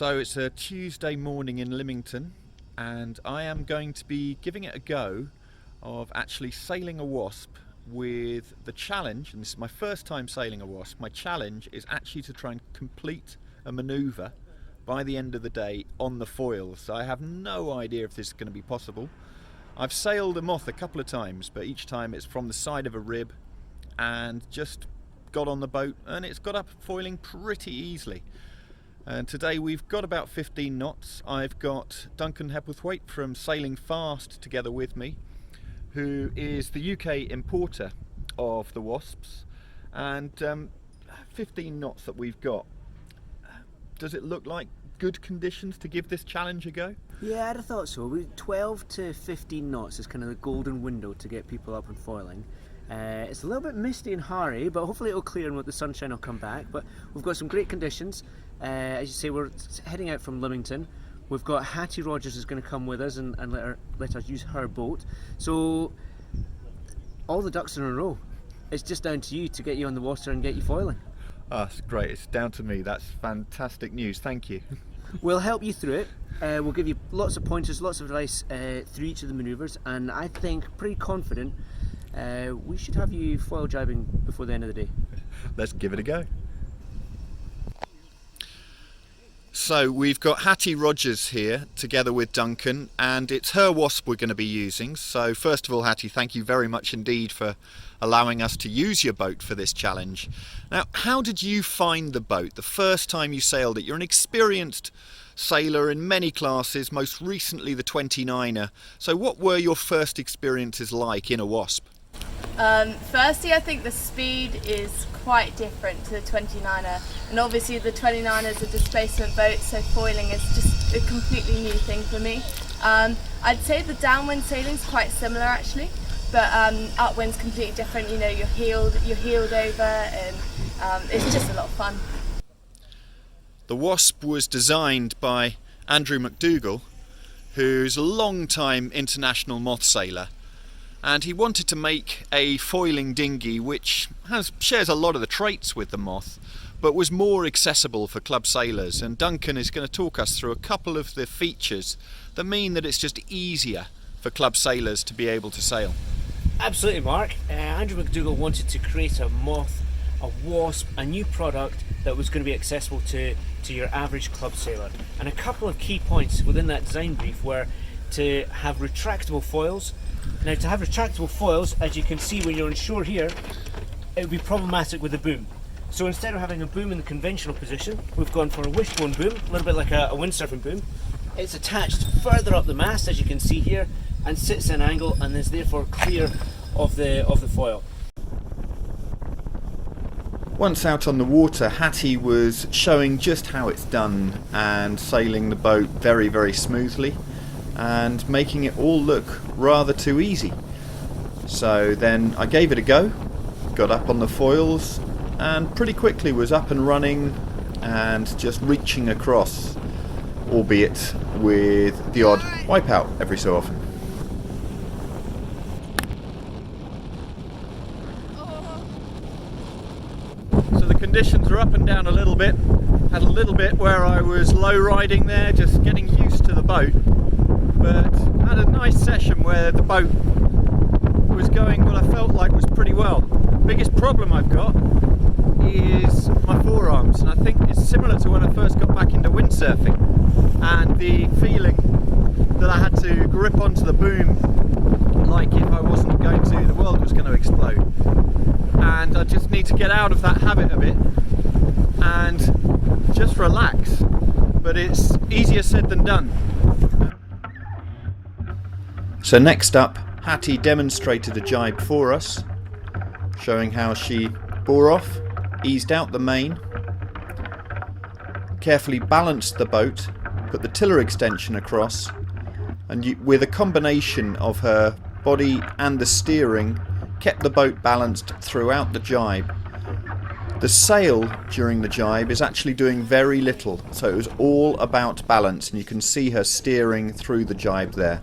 So it's a Tuesday morning in Lymington, and I am going to be giving it a go of actually sailing a Wasp with the challenge, and this is my first time sailing a Wasp. My challenge is actually to try and complete a manoeuvre by the end of the day on the foils. So I have no idea if this is going to be possible. I've sailed a moth a couple of times, but each time it's from the side of a rib and just got on the boat and it's got up foiling pretty easily. And today we've got about 15 knots. I've got Duncan Hepworthwaite from Sailing Fast together with me, who is the UK importer of the Wasps, and 15 knots that we've got. Does it look like good conditions to give this challenge a go? Yeah, I'd have thought so. 12 to 15 knots is kind of the golden window to get people up and foiling. It's a little bit misty and hairy, but hopefully it'll clear and the sunshine will come back. But we've got some great conditions. As you say, we're heading out from Lymington. We've got Hattie Rogers is going to come with us and let us use her boat. So all the ducks are in a row. It's just down to you to get you on the water and get you foiling. Oh, that's great. It's down to me. That's fantastic news. Thank you. We'll help you through it. We'll give you lots of pointers, lots of advice through each of the manoeuvres, and I think pretty confident we should have you foil jibing before the end of the day. Let's give it a go. So we've got Hattie Rogers here together with Duncan, and it's her Wasp we're going to be using. So first of all, Hattie, thank you very much indeed for allowing us to use your boat for this challenge. Now, how did you find the boat the first time you sailed it? You're an experienced sailor in many classes, most recently the 29er. So what were your first experiences like in a Wasp? Firstly, I think the speed is quite different to the 29er, and obviously the 29er is a displacement boat, so foiling is just a completely new thing for me. I'd say the downwind sailing is quite similar actually, but upwind's completely different. You know, you're heeled over, and it's just a lot of fun. The Wasp was designed by Andrew McDougall, who's a long-time international moth sailor. And he wanted to make a foiling dinghy which shares a lot of the traits with the Moth, but was more accessible for club sailors. And Duncan is going to talk us through a couple of the features that mean that it's just easier for club sailors to be able to sail. Absolutely, Mark. Andrew McDougall wanted to create a Moth, a Wasp, a new product that was going to be accessible to your average club sailor. And a couple of key points within that design brief were to have retractable foils. Now, to have retractable foils, as you can see when you're on shore here, it would be problematic with a boom. So instead of having a boom in the conventional position, we've gone for a wishbone boom, a little bit like a windsurfing boom. It's attached further up the mast, as you can see here, and sits at an angle and is therefore clear of the foil. Once out on the water, Hattie was showing just how it's done and sailing the boat very, very smoothly, and making it all look rather too easy. So then I gave it a go, got up on the foils, and pretty quickly was up and running and just reaching across, albeit with the odd wipeout every so often. So the conditions are up and down a little bit. Had a little bit where I was low riding there, just getting used to the boat. But had a nice session where the boat was going what I felt like was pretty well. The biggest problem I've got is my forearms, and I think it's similar to when I first got back into windsurfing, and the feeling that I had to grip onto the boom like if I wasn't going to, the world was going to explode. And I just need to get out of that habit a bit and just relax, but it's easier said than done. So next up, Hattie demonstrated a gybe for us, showing how she bore off, eased out the main, carefully balanced the boat, put the tiller extension across, and with a combination of her body and the steering, kept the boat balanced throughout the gybe. The sail during the gybe is actually doing very little, so it was all about balance, and you can see her steering through the gybe there.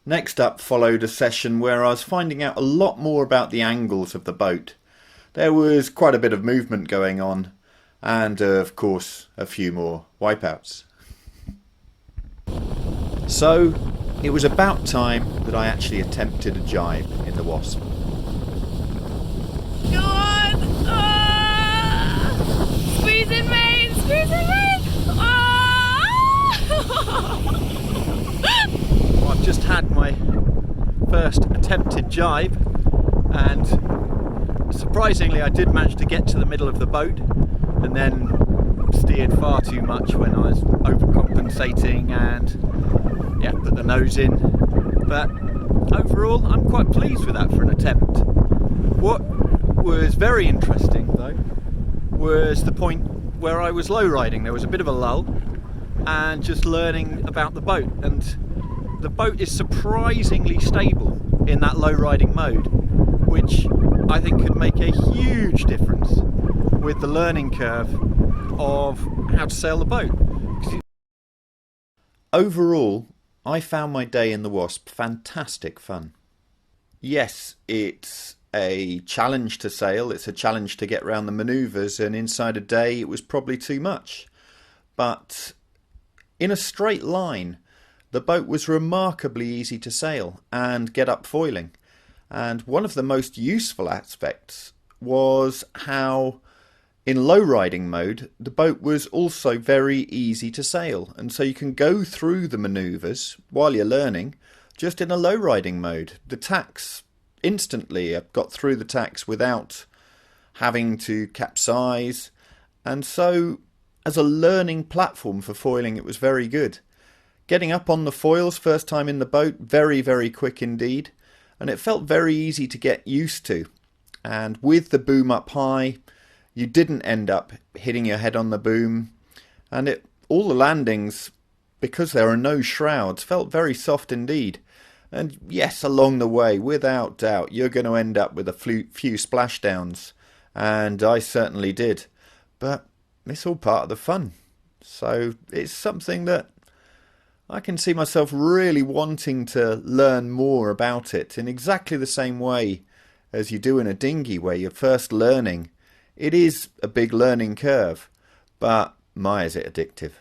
Next up followed a session where I was finding out a lot more about the angles of the boat. There was quite a bit of movement going on, and of course a few more wipeouts. So it was about time that I actually attempted a gybe in the Wasp. Go on! Squeeze in, mate! Squeeze in, mate! Well, I've just had my first attempted gybe, and surprisingly I did manage to get to the middle of the boat and then steered far too much when I was overcompensating and put the nose in. But overall I'm quite pleased with that for an attempt. What was very interesting though was the point where I was low riding. There was a bit of a lull and just learning about the boat, and the boat is surprisingly stable in that low riding mode, which I think could make a huge difference with the learning curve of how to sail the boat. Overall, I found my day in the Wasp fantastic fun. Yes, it's a challenge to sail, it's a challenge to get around the manoeuvres, and inside a day it was probably too much. But in a straight line, the boat was remarkably easy to sail and get up foiling. And one of the most useful aspects was how in low riding mode the boat was also very easy to sail, and so you can go through the manoeuvres while you're learning just in a low riding mode. The tacks, instantly I got through the tacks without having to capsize, and so as a learning platform for foiling it was very good. Getting up on the foils first time in the boat, very, very quick indeed, and it felt very easy to get used to. And with the boom up high, you didn't end up hitting your head on the boom, and all the landings, because there are no shrouds, felt very soft indeed. And yes, along the way, without doubt, you're going to end up with a few splashdowns, and I certainly did. But it's all part of the fun. So it's something that I can see myself really wanting to learn more about it in exactly the same way as you do in a dinghy where you're first learning. It is a big learning curve, but my, is it addictive.